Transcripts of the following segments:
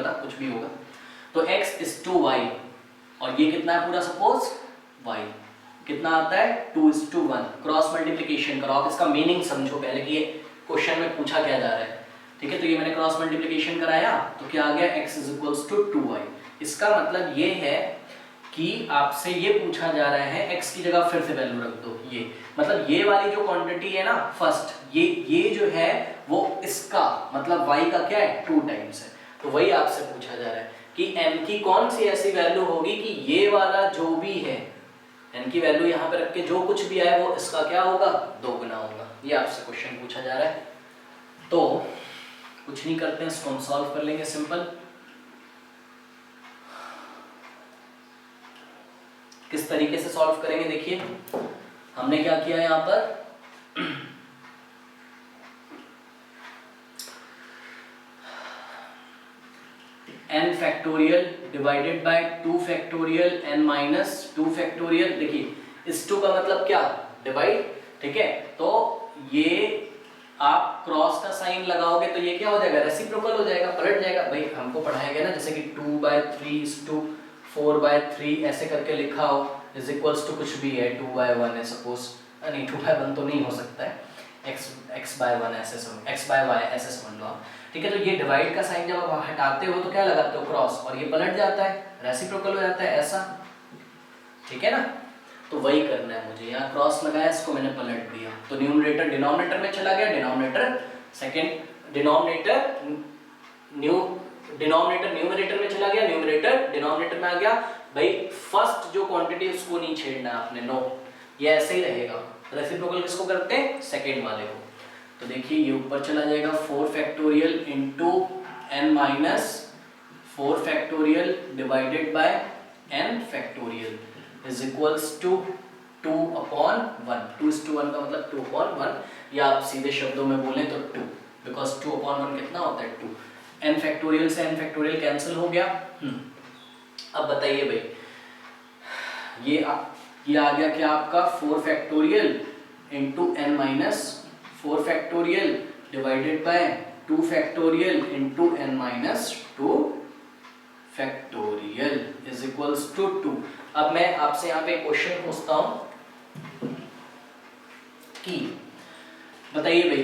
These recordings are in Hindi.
होगा, कुछ भी होगा। तो x इज टू वाई, और ये कितना है पूरा सपोज y कितना आता है 2:1। क्रॉस मल्टीप्लीकेशन करो, आप इसका मीनिंग समझो पहले कि ये क्वेश्चन में पूछा क्या जा रहा है। ठीक है, तो ये मैंने क्रॉस मल्टीप्लीकेशन कराया तो क्या आ गया x is equals to 2y। इसका मतलब ये है कि आपसे ये पूछा जा रहा है x की जगह फिर से वैल्यू रख दो, ये मतलब ये वाली जो क्वांटिटी है ना फर्स्ट, ये जो है वो इसका मतलब y का क्या है 2 टाइम्स है। तो वही आपसे पूछा जा रहा है कि n की कौन सी ऐसी वैल्यू होगी कि ये वाला जो भी है n की वैल्यू यहाँ पे रख के जो कुछ भी आए वो इसका क्या होगा 2 गुना होगा। ये आपसे क्वेश्चन पूछा जा रहा है। तो कुछ नहीं करते हैं, इसको हम सॉल्व कर लेंगे सिंपल। किस तरीके से सॉल्व करेंगे देखिए, हमने क्या किया यहाँ पर n factorial divided by 2 factorial n minus 2 factorial. देखिए इस 2 का मतलब क्या डिवाइड, ठीक है, तो ये आप क्रॉस का साइन लगाओगे तो ये क्या हो जाएगा रेसिप्रोकल हो जाएगा, पलट जाएगा। भाई हमको पढ़ाया गया ना जैसे कि 2/3 4/3 ऐसे करके लिखा हो इज इक्वल्स टू कुछ भी है 2/1 है सपोज, नहीं 2/1 तो नहीं हो सकता है, x/1 ऐसे समझ, x/y ऐसे समझ लो आप। ठीक है, तो ये डिवाइड का साइन जब आप हटाते हो तो क्या लगाते हो क्रॉस, और ये पलट जाता है रेसिप्रोकल हो जाता है ऐसा, ठीक है ना। तो वही करना है मुझे, यहाँ क्रॉस लगाया इसको मैंने पलट दिया तो न्यूमरेटर डिनोमिनेटर में चला गया, डिनोमिनेटर सेकंड डिनोमिनेटर न्यूमरेटर में चला गया, न्यूमरेटर डिनोमिनेटर में आ गया। भाई फर्स्ट जो क्वांटिटी उसको नहीं छेड़ना आपने, नो, ये ऐसे ही रहेगा। रेसिप्रोकल किसको करते हैं सेकंड वाले को। तो देखिए ये ऊपर चला जाएगा 4 factorial into n minus 4 factorial divided by n factorial is equals to 2/1। 2:1 का मतलब 2/1, या आप सीधे शब्दों में बोलें तो 2, बिकॉज 2/1 कितना होता है 2। n फैक्टोरियल से n फैक्टोरियल कैंसिल हो गया। अब बताइए भाई ये आ गया क्या आपका 4 factorial into n minus 4 factorial divided by 2 factorial into n minus 2 factorial is equals to 2। अब मैं आपसे यहाँ पे क्वेश्चन पूछता हूं कि बताइए भाई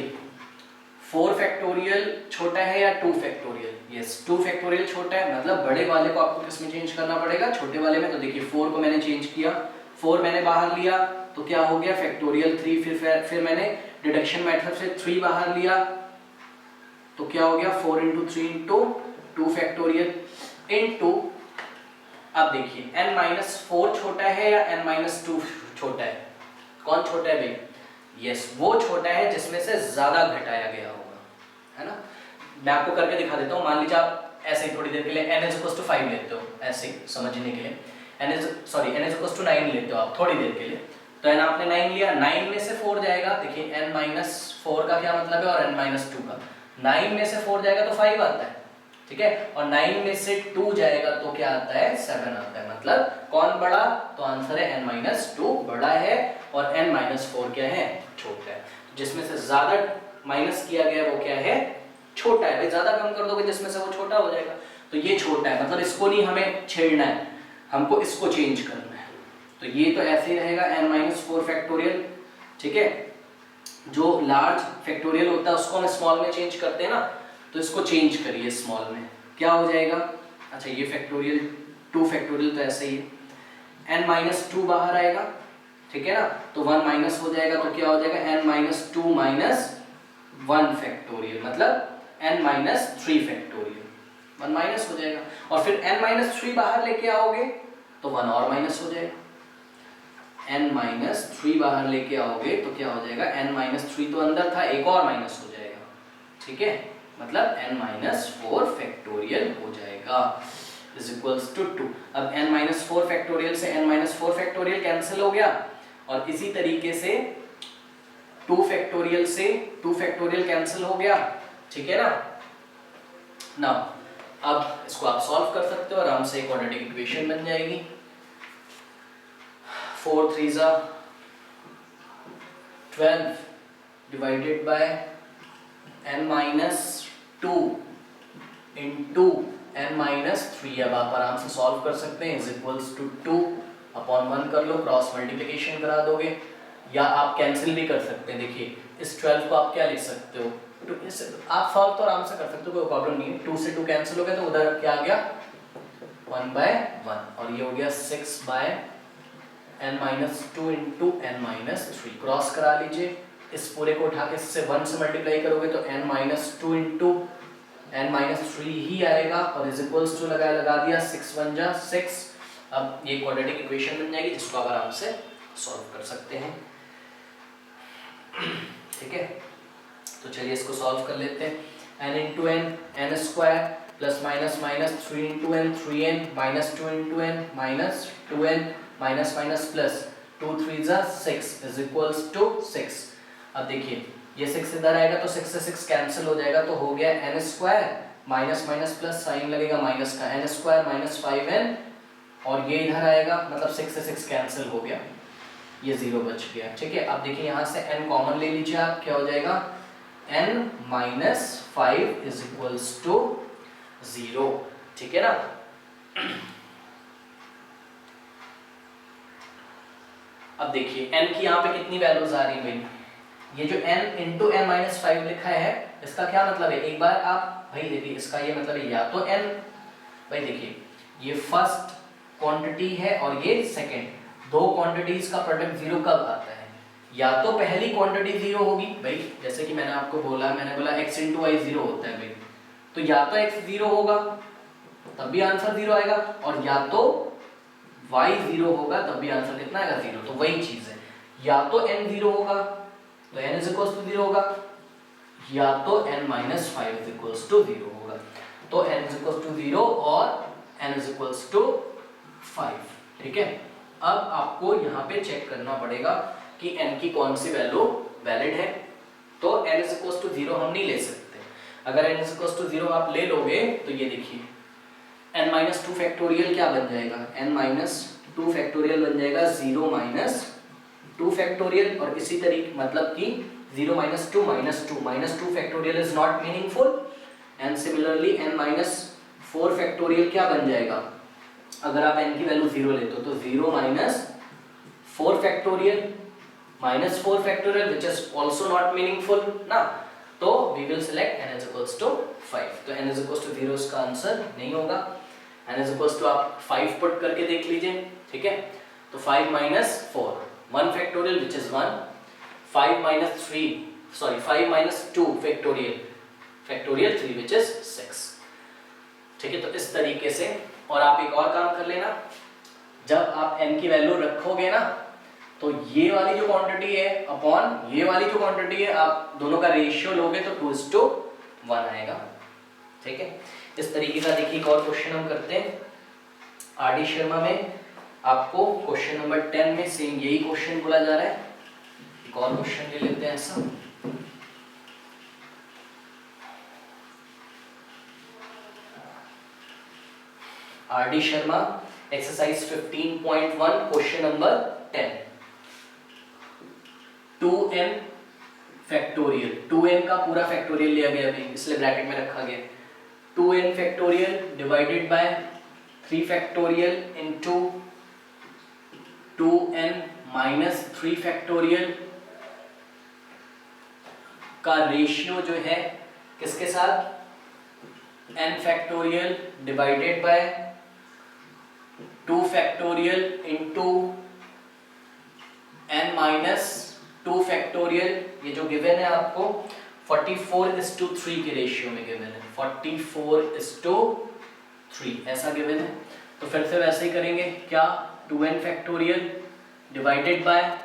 4 फैक्टोरियल छोटा है या 2 फैक्टोरियल। यस 2 फैक्टोरियल छोटा है, मतलब बड़े वाले को आपको किसमें चेंज करना पड़ेगा छोटे वाले में। तो देखिए 4 को मैंने चेंज किया, 4 मैंने बाहर लिया तो क्या हो गया फैक्टोरियल 3, फिर मैंने डिडक्शन मेथड से 3 बाहर लिया तो क्या हो गया 4 × 3 × 2 फैक्टोरियल इनटू। अब देखिए n-4 छोटा है या n-2 छोटा है, कौन छोटा है भाई, यस वो छोटा है जिसमें से ज्यादा घटाया गया होगा, है ना। मैं आपको करके दिखा देता हूँ। मान लीजिए आप ऐसे ही थोड़ी देर के लिए n = 5 लेते हो, ऐसे समझने के लिए n = 9 लेते हो आप थोड़ी देर के लिए, तो n आपने 9 लिया, 9 में से 4 जाएगा, देखिए n-4 का क्या मतलब है और n-2 का, 9 में से 4 जाएगा तो 5 आता है, ठीक है, और 9 में से 2 जाएगा तो क्या आता है 7 आता है। मतलब कौन बड़ा, तो आंसर है n-2 बड़ा है और n-4 क्या है छोटा है। जिसमें से ज्यादा माइनस किया गया वो क्या है छोटा है। भाई ज्यादा कम कर दोगे जिसमें से वो छोटा हो जाएगा, तो ये छोटा है, मतलब इसको नहीं हमें छेड़ना है, हमको इसको चेंज करना है। तो ये तो ऐसे ही रहेगा n-4 फैक्टोरियल, ठीक है। जो लार्ज फैक्टोरियल होता है उसको हम स्मॉल में चेंज करते हैं ना, तो इसको चेंज करिए स्मॉल में, क्या हो जाएगा, अच्छा ये फैक्टोरियल 2 फैक्टोरियल तो ऐसे ही है, n-2 बाहर आएगा, ठीक है ना, तो 1 माइनस हो जाएगा तो क्या हो जाएगा n-2 - 1 फैक्टोरियल, मतलब n-3 फैक्टोरियल, 1 माइनस हो जाएगा, और फिर n-3 बाहर लेके आओगे तो 1 और माइनस हो जाएगा, n-3 बाहर लेके आओगे तो क्या हो जाएगा n-3 तो अंदर था, एक और माइनस हो जाएगा, ठीक है, मतलब n-4 फैक्टोरियल हो जाएगा इज इक्वल्स टू 2। अब n-4 फैक्टोरियल से n-4 फैक्टोरियल कैंसिल हो गया, और इसी तरीके से 2 फैक्टोरियल से 2 फैक्टोरियल कैंसिल हो गया, ठीक है ना। अब इसको आप सॉल्व कर सकते हो आराम से, क्वाड्रेटिक इक्वेशन बन जाएगी। 4 3 12 divided by n-2 into n minus 3 अब आप आराम से सॉल्व कर सकते हैं, इज इक्वल्स टू 2 अपॉन 1 कर लो, क्रॉस मल्टीप्लिकेशन करा दोगे या आप कैंसिल भी कर सकते हैं। देखिए इस 12 को आप क्या लिख सकते हो, आप सॉल्व तो आराम से कर सकते हो, कोई प्रॉब्लम नहीं है। 2 से 2 कैंसिल हो गया तो उधर क्या आ गया 1/1 और ये हो गया 6/n minus 2 into n minus 3। Cross करा लीजिए, इस पूरे को उठा के इससे 1 से मल्टीप्लाई करोगे तो n minus 2 into n minus 3 ही आएगा और इज इक्वल्स टू लगा दिया 6 1 जा 6। अब ये क्वाड्रेटिक इक्वेशन बन जाएगी जिसको आप आराम से सॉल्व कर सकते हैं। ठीक है, तो चलिए इसको सॉल्व कर लेते हैं। n into n n square plus minus minus 3 into n 3n minus 2 into n minus 2n minus minus plus 2 3 जा 6 इज इक्वल्स टू 6। अब देखिए ये 6 इधर आएगा तो 6 से 6 कैंसिल हो जाएगा तो हो गया n square minus minus plus sign लगेगा माइनस का n स्क्वायर माइनस 5n और ये इधर आएगा मतलब 6 से 6 कैंसिल हो गया, ये 0 बच गया। ठीक है, अब देखिए यहाँ से n कॉमन ले लीजिए आप, क्या हो जाएगा n minus 5 is equals to 0। ठीक है ना, अब देखिए n की यहाँ पे कितनी वैल्यूज आ रही है भाई, ये जो n इंटू n माइनस 5 लिखा है इसका क्या मतलब है, एक बार आप भाई देखिए इसका ये मतलब है या तो n, भाई देखिए ये फर्स्ट क्वांटिटी है और ये सेकंड, दो क्वांटिटीज का प्रोडक्ट 0 कब आता है, या तो पहली क्वांटिटी 0 होगी भाई, जैसे कि मैंने आपको बोला, मैंने बोला x इंटू वाई 0 होता है भाई, तो या तो x 0 होगा तब भी आंसर 0 आएगा और या तो y 0 होगा तब भी आंसर कितना आएगा 0। तो वही चीज है, या तो n 0 होगा तो n इज इक्वल्स टू 0 होगा या तो n minus 5 is equals to 0 होगा। तो n इज इक्वल्स टू 0 और n इज इक्वल्स टू 5। ठीक है, अब आपको यहाँ पे चेक करना पड़ेगा कि n की कौन सी वैल्यू वैलिड है। तो n इज इक्वल्स टू 0 हम नहीं ले सकते, अगर n इज इक्वल्स टू 0 आप ले लोगे तो ये देखिए n माइनस 2 फैक्टोरियल क्या बन जाएगा, n माइनस 2 फैक्टोरियल बन जाएगा 0 माइनस 2 फैक्टोरियल और इसी तरीके मतलब कि 0 minus 2 minus 2 factorial is not meaningful and similarly n minus 4 factorial क्या बन जाएगा, अगर आप n की वैल्यू 0 लेते हो तो 0 minus 4 factorial minus 4 factorial which is also not meaningful ना, तो we will select n is equals to 5। तो n इज इक्वल्स टू 0 इसका आंसर नहीं होगा, n इज इक्वल्स टू आप 5 पुट करके देख लीजिए। ठीक है, तो 5 minus 4 1 factorial which is 1, 5 minus 5 minus 2 factorial 3 which is 6। ठीक है, तो इस तरीके से, और आप एक और काम कर लेना, जब आप n की वैल्यू रखोगे ना तो ये वाली जो क्वांटिटी है अपॉन ये वाली जो क्वांटिटी है, आप दोनों का रेशियो लोगे तो 2:1 आएगा। ठीक है, इस तरीके का देखिए एक और क्वेश्चन हम करते हैं आर.डी. शर्मा में। आपको क्वेश्चन नंबर 10 में सेम यही क्वेश्चन बोला जा रहा है, एक और क्वेश्चन ले लेते हैं ऐसा। RD. Sharma exercise 15.1 question number 10, 2n factorial, 2n का पूरा फैक्टोरियल लिया गया अभी इसलिए ब्रैकेट में रखा गया, 2n factorial divided by 3 factorial into 2n minus 3 factorial का रेशियो जो है किसके साथ, n factorial divided by 2 factorial into n minus 2 factorial, ये जो गिवन है आपको 44:3 के रेशियो में गिवन है, 44:3 ऐसा गिवन है। तो फिर से वैसे ही करेंगे, क्या 2n factorial divided by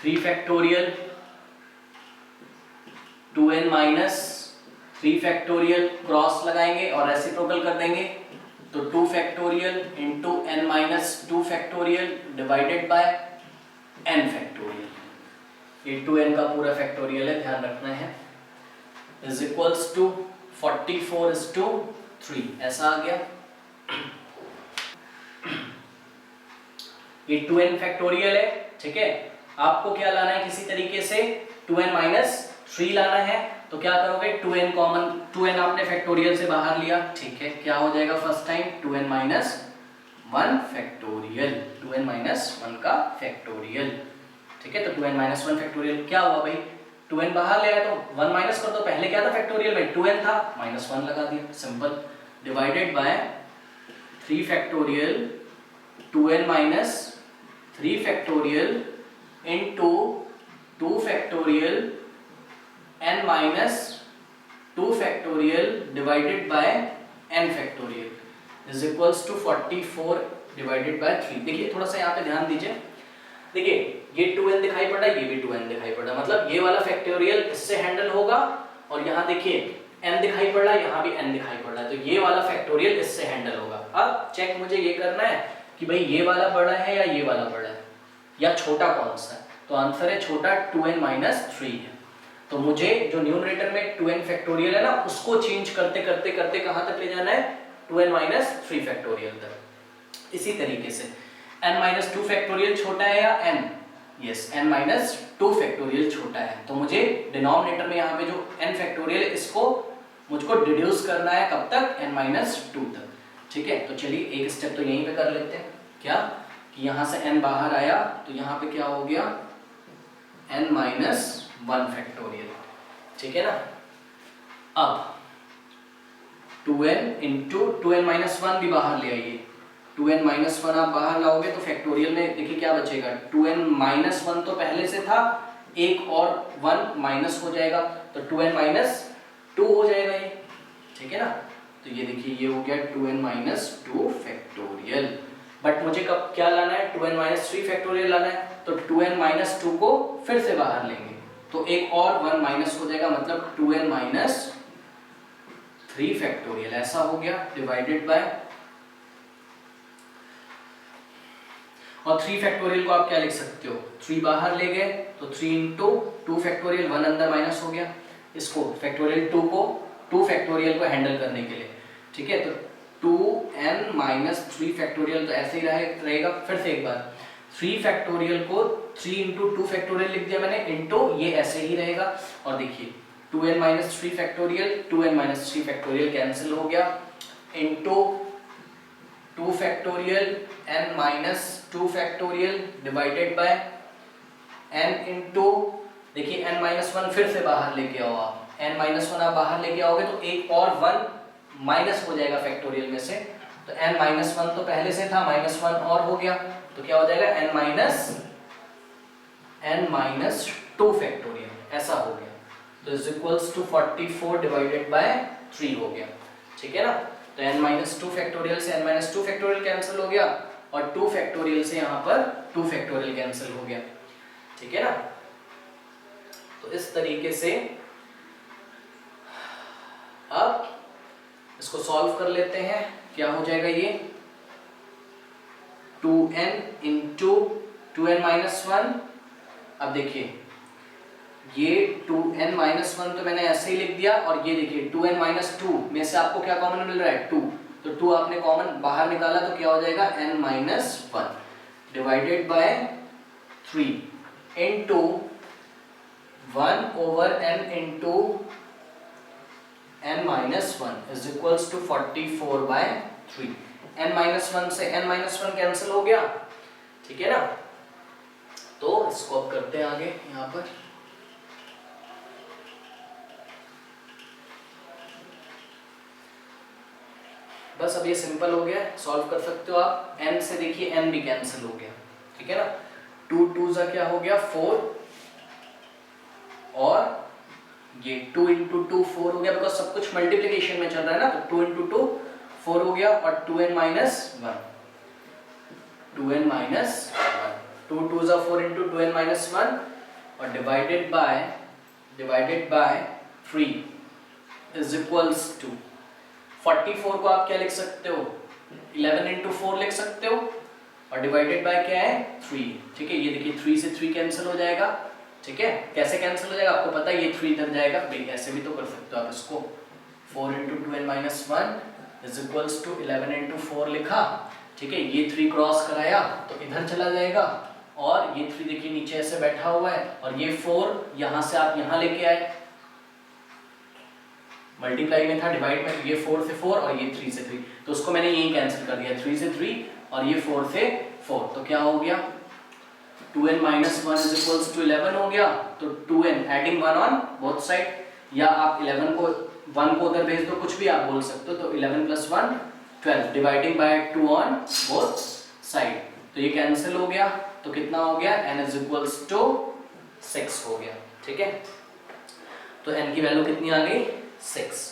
3 factorial 2n minus 3 factorial cross लगाएंगे और रेसिप्रोकल कर देंगे, तो 2 factorial into n minus 2 factorial divided by n factorial, ये 2n का पूरा फैक्टोरियल है, ध्यान रखना है, इज इक्वल्स टू 44:3 ऐसा आ गया। ये 2n फैक्टोरियल है। ठीक है, आपको क्या लाना है, किसी तरीके से 2n माइनस 3 लाना है तो क्या करोगे 2n कॉमन, 2n आपने फैक्टोरियल से बाहर लिया, ठीक है, क्या हो जाएगा first time 2n minus 1 factorial, 2n minus 1 का फैक्टोरियल, ठीक है। तो 2n माइनस 1 फैक्टोरियल क्या हुआ भाई, 2n बाहर ले आए तो 1 माइनस कर दो, पहले क्या था फैक्टोरियल में 2n था, माइनस 1 लगा दिया, simple, divided by 3 factorial 2n minus 3 factorial into 2 factorial n minus 2 factorial divided by n factorial is equals to 44 divided by 3। देखिए थोड़ा सा यहाँ पे ध्यान दीजिए, देखिए ये 2n दिखाई पड़ रहा है, ये भी 2n दिखाई पड़ रहा है, मतलब ये वाला फैक्टोरियल इससे हैंडल होगा, और यहाँ देखिए n दिखाई पड़ रहा है, यहाँ भी n दिखाई पड़ रहा है, तो ये वाला फैक्टोरियल इससे हैंडल होगा। अब चेक मुझे ये करना है कि भाई ये वाला बड़ा है या ये वाला बड़ा है, या छोटा कौन सा है, तो आंसर है छोटा 2n माइनस 3 है। तो मुझे जो न्यूमरेटर में 2n फैक्टोरियल है ना, उसको चेंज करते करते करते कहाँ तक ले जाना है 2n माइनस 3 फैक्टोरियल तक। इसी तरीके से n माइनस 2 फैक्टोरियल छोटा है या n, yes n minus 2 factorial छोटा है, तो मुझे डिनोमिनेटर में यहाँ पे जो n फैक्टोरियल है इसको मुझको डिड्यूस करना है कब तक, n माइनस 2 तक, ठीक है। तो चलिए एक स्टेप तो यहीं पे कर लेते हैं, क्या कि यहाँ से n बाहर आया तो यहाँ पे क्या हो गया n माइनस 1 फैक्टोरियल, ठीक है ना। अब 2n इंटू 2n माइनस 1 भी बाहर ले आइए, 2n माइनस 1 आप बाहर लाओगे तो फैक्टोरियल में देखिए क्या बचेगा, 2n माइनस 1 तो पहले से था, एक और 1 माइनस हो जाएगा तो 2n माइनस 2 हो जाएगा ये, ठीक है ना। तो ये देखिए ये हो गया 2n माइनस 2 फैक्टोरियल, बट मुझे कब क्या लाना है 2n माइनस 3 फैक्टोरियल लाना है, तो 2n माइनस 2 को फिर से बाहर लेंगे तो एक और 1 माइनस हो जाएगा, मतलब 2n माइनस 3 फैक्टोरियल ऐसा हो गया, डिवाइडेड बाय, और 3 फैक्टोरियल को आप क्या लिख सकते हो, 3 बाहर ले गए तो 3 इंटू 2 फैक्टोरियल, 1 अंदर माइनस हो गया, इसको फैक्टोरियल 2 फैक्टोरियल को हैंडल करने के लिए, ठीक है। तो 2n माइनस 3 फैक्टोरियल तो ऐसे ही रहेगा, फिर से एक बार 3 फैक्टोरियल को 3 इंटू 2 फैक्टोरियल लिख दिया मैंने, इंटू ये ऐसे ही रहेगा, और देखिए 2n minus 3 factorial 2n minus 3 factorial cancel हो गया, into 2 factorial n minus 2 factorial divided by n into, देखिए n माइनस 1 फिर से बाहर लेके आओ आप, n माइनस 1 आप बाहर लेके आओगे तो एक और 1 माइनस हो जाएगा फैक्टोरियल में से, तो n माइनस 1 तो पहले से था, माइनस 1 और हो गया तो क्या हो जाएगा n माइनस 2 फैक्टोरियल ऐसा हो गया, तो is equals to 44 divided by 3 हो गया, ठीक है ना। तो n माइनस 2 फैक्टोरियल से n माइनस 2 फैक्टोरियल कैंसिल हो गया, और 2 फैक्टोरियल से यहाँ पर 2 फैक्टोरियल कैंसिल हो गया, ठीक है ना। तो इस तरीके से अब इसको सॉल्व कर लेते हैं, क्या हो जाएगा ये 2n इंटू 2n माइनस 1, अब देखिए ये 2n माइनस 1 तो मैंने ऐसे ही लिख दिया, और ये देखिए 2n माइनस 2 में से आपको क्या कॉमन मिल रहा है 2, तो 2 आपने कॉमन बाहर निकाला तो क्या हो जाएगा n minus 1 divided by 3 into 1 over n into n minus 1 is equals to 44 by 3, n minus 1 से n माइनस 1 कैंसिल हो गया, ठीक है ना। तो इसको अब करते हैं आगे, यहाँ पर बस अब ये सिंपल हो गया, सॉल्व कर सकते हो आप, n से देखिए n भी कैंसिल हो गया, ठीक है ना, 2 2 जा क्या हो गया 4, और ये 2 इंटू 2 4 हो गया, बिकॉज सब कुछ मल्टीप्लिकेशन में चल रहा है ना, तो 2 इंटू 2 4 हो गया, और 2n माइनस 1 2n माइनस 1, 2 2 जा 4 इंटू 2n माइनस 1, और divided by 3 is equals to 44 को आप क्या लिख सकते हो 11 इंटू 4 लिख सकते हो, और डिवाइडेड बाय क्या है 3, ठीक है। ये देखिए 3 से 3 कैंसिल हो जाएगा, ठीक है। कैसे कैंसिल हो जाएगा आपको पता है, ये 3 इधर जाएगा, भाई ऐसे भी तो कर सकते हो आप इसको, 4 into 2n minus 1 is equals to 11 into 4 लिखा, ठीक है। ये 3 क्रॉस कराया तो इधर चला जाएगा, और ये 3 देखिए नीचे ऐसे बैठा हुआ है, और ये 4 यहाँ से आप यहाँ लेके आए, मल्टीप्लाई में था, डिवाइड में, ये 4 से 4 और ये 3 से 3, तो उसको मैंने यही कैंसिल कर दिया, 3 से 3 और ये 4 से 4, तो क्या हो गया 2n minus 1 is equals to 11 हो गया। तो 2n adding 1 on both side, या आप 11 को 1 को उधर भेज दो, कुछ भी आप बोल सकते हो, तो 11 plus 1 12 dividing by 2 on both side, तो ये कैंसिल हो गया, तो कितना हो गया n is equals to 6 हो गया। ठीक है, तो n की वैल्यू कितनी आ गई 6।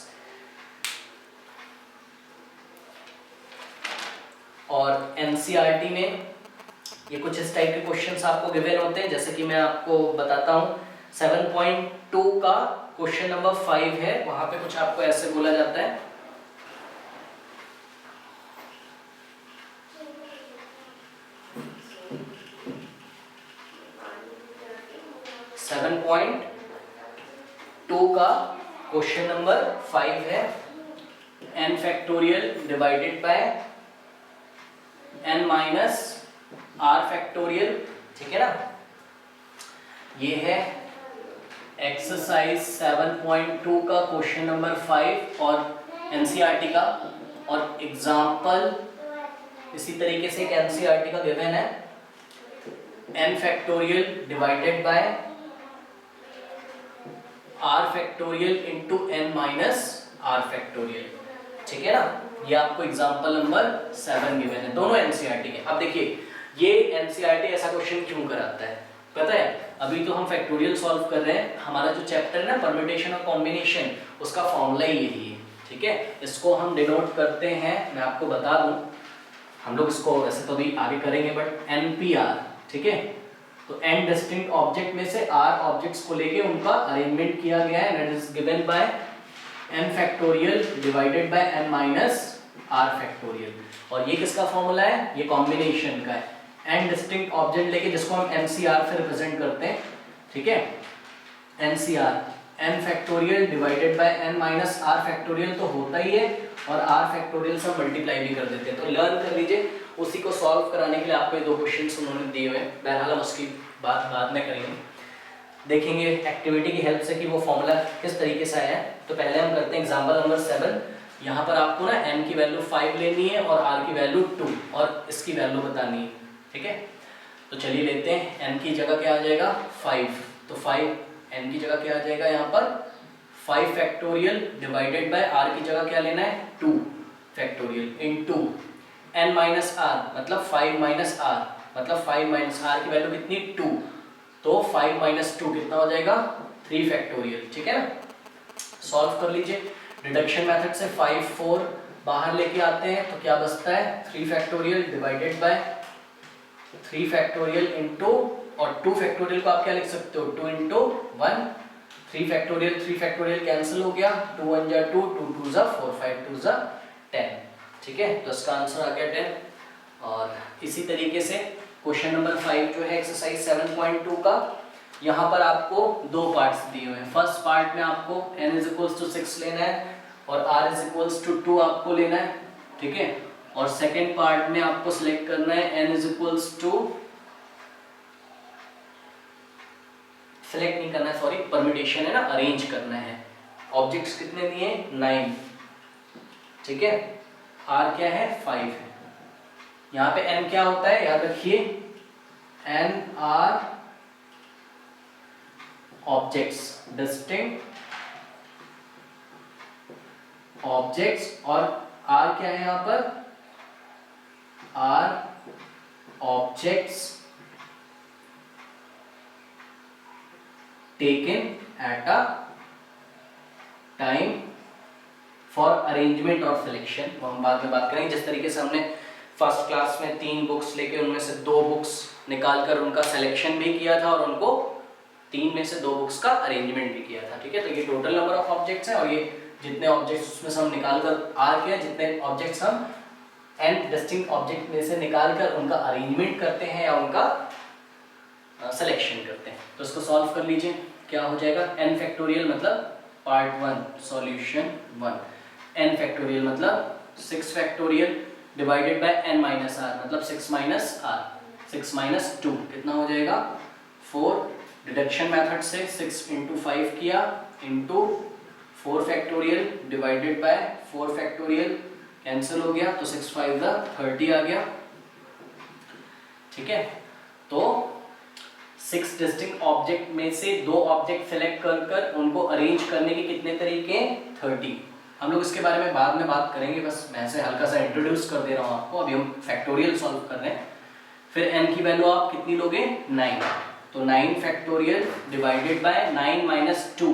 और एनसीईआरटी में ये कुछ इस टाइप के क्वेश्चंस आपको गिवन होते हैं, जैसे कि मैं आपको बताता हूं 7.2 का क्वेश्चन नंबर 5 है, वहां पे कुछ आपको ऐसे बोला जाता है, टू का क्वेश्चन नंबर 5 है, n factorial divided by n minus r factorial. ठीक है ना, ये है एक्सरसाइज 7.2 का क्वेश्चन नंबर 5 और एनसीईआरटी का, और एग्जाम्पल इसी तरीके से एक एनसीईआरटी का गिवन है n factorial divided bye r factorial into n minus r factorial. ठीक है ना, ये आपको एग्जाम्पल नंबर 7 गिवन है, दोनों एनसीईआरटी के। अब देखिए ये एनसीईआरटी ऐसा क्वेश्चन क्यों कराता है पता है, अभी तो हम फैक्टोरियल सॉल्व कर रहे हैं, हमारा जो चैप्टर है ना परम्यूटेशन और कॉम्बिनेशन, उसका फॉर्मूला ही यही है। ठीक है, इसको हम डिनोट करते हैं, मैं आपको बता दूं, हम लोग इसको वैसे तो अभी आगे करेंगे, बट एनपीआर। ठीक है, तो n डिस्टिंक्ट ऑब्जेक्ट में से r ऑब्जेक्ट्स को लेके उनका अरेंजमेंट किया गया है, that is given by n factorial divided by n minus r factorial. और ये किसका फॉर्मूला है, ये कॉम्बिनेशन का है, n डिस्टिंक्ट ऑब्जेक्ट लेके जिसको हम NCR से रिप्रेजेंट करते हैं। ठीक है, NCR n factorial divided by n minus r factorial तो होता ही है, और r फैक्टोरियल से मल्टीप्लाई भी कर देते हैं, तो लर्न कर लीजिए। उसी को सॉल्व कराने के लिए आपको ये दो क्वेश्चंस उन्होंने दिए हुए हैं, बहरहाल हम उसकी बात बाद में करेंगे, देखेंगे एक्टिविटी की हेल्प से कि वो फॉर्मूला किस तरीके से आया है। तो पहले हम करते हैं एग्जांपल नंबर 7। यहाँ पर आपको ना n की वैल्यू 5 लेनी है और r की वैल्यू 2 और इसकी वैल्यू बतानी है। ठीक है, तो चलिए लेते हैं, n की जगह क्या आ जाएगा 5, तो 5 n की जगह क्या आ जाएगा यहाँ पर 5 फैक्टोरियल डिवाइडेड बाय r की जगह क्या लेना है 2 factorial into n minus r, मतलब 5 माइनस r, मतलब 5 माइनस r की वैल्यू कितनी 2, तो 5 माइनस 2 कितना हो जाएगा 3 फैक्टोरियल। ठीक है ना, सॉल्व कर लीजिए, डिडक्शन मेथड से 5 4 बाहर लेके आते हैं, तो क्या बचता है 3 factorial divided by 3 factorial into, और 2 फैक्टोरियल को आप क्या लिख सकते हो 2 इंटू 1, 3 फैक्टोरियल कैंसिल हो गया, 2 1 जा 2, 2 2 जा 4, 5 2 जा 10। ठीक है, तो इसका आंसर आ गया 10। और इसी तरीके से क्वेश्चन नंबर 5 जो है एक्सरसाइज 7.2 का, यहाँ पर आपको दो पार्ट्स दिए हुए हैं। फर्स्ट पार्ट में आपको n इज इक्वल्स टू 6 लेना है और r इज इक्वल्स टू 2 आपको लेना है। ठीक है, और सेकेंड पार्ट में आपको सिलेक्ट करना है n is equals to, select नहीं करना है सॉरी, परम्यूटेशन है ना, अरेंज करना है। ऑब्जेक्ट्स कितने दिए 9। ठीक है, r क्या है 5 है, यहाँ पे n क्या होता है याद रखिए, n are objects, distinct objects, और r क्या है यहाँ पर r objects taken at a time for arrangement और सिलेक्शन, वो हम बाद में बात करेंगे। जिस तरीके से हमने फर्स्ट क्लास में 3 बुक्स लेके उनमें से 2 बुक्स निकालकर उनका सिलेक्शन भी किया था और उनको 3 में से 2 बुक्स का अरेंजमेंट भी किया था। ठीक है, तो ये टोटल नंबर ऑफ ऑब्जेक्ट्स हैं, और ये जितने ऑब्जेक्ट्स उसमें से हम निकालकर आर के, जितने ऑब्जेक्ट्स हम n डिस्टिंक्ट ऑब्जेक्ट में से निकालकर उनका अरेंजमेंट करते हैं या उनका सिलेक्शन करते हैं। तो इसको सॉल्व कर लीजिए, क्या हो जाएगा n फैक्टोरियल मतलब पार्ट 1 सॉल्यूशन 1, n फैक्टोरियल मतलब 6 factorial divided by n minus r मतलब 6 माइनस r, 6 माइनस 2 कितना हो जाएगा 4। डिडक्शन मेथड से 6 इंटू 5 किया into 4 factorial divided bye 4 factorial cancel हो गया, तो 6 5 30 आ गया। ठीक है, तो 6 डिस्टिंक्ट ऑब्जेक्ट में से 2 ऑब्जेक्ट सेलेक्ट कर कर उनको अरेंज करने के कितने तरीके? 30। हम लोग इसके बारे में बाद में बात करेंगे, बस मैं ऐसे हल्का सा इंट्रोड्यूस कर दे रहा हूँ आपको। अभी हम फैक्टोरियल सॉल्व कर रहे हैं। फिर n की वैल्यू आप कितनी लोगे? 9। तो 9 फैक्टोरियल डिवाइडेड बाय 9 माइनस 2,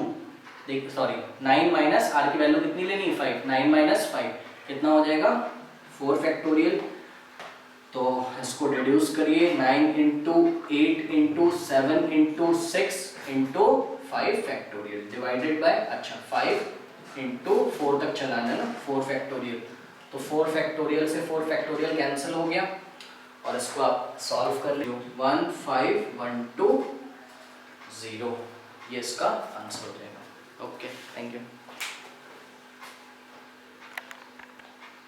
देख सॉरी 9 माइनस r की वैल्यू कितनी लेनी है? 5। 9 माइनस 5 कितना हो जाएगा? 4 फैक्टोरियल। तो इसको रिड्यूस करिए, 9 into 8 into 7 into 6 into 5 factorial divided bye, अच्छा 5 इंटू 4 तक चलाना है ना, 4 फैक्टोरियल। तो 4 फैक्टोरियल से 4 फैक्टोरियल कैंसिल हो गया और इसको आप सॉल्व कर लीजिए। 1 5 1 2 0, ये इसका आंसर हो जाएगा। Okay, thank you.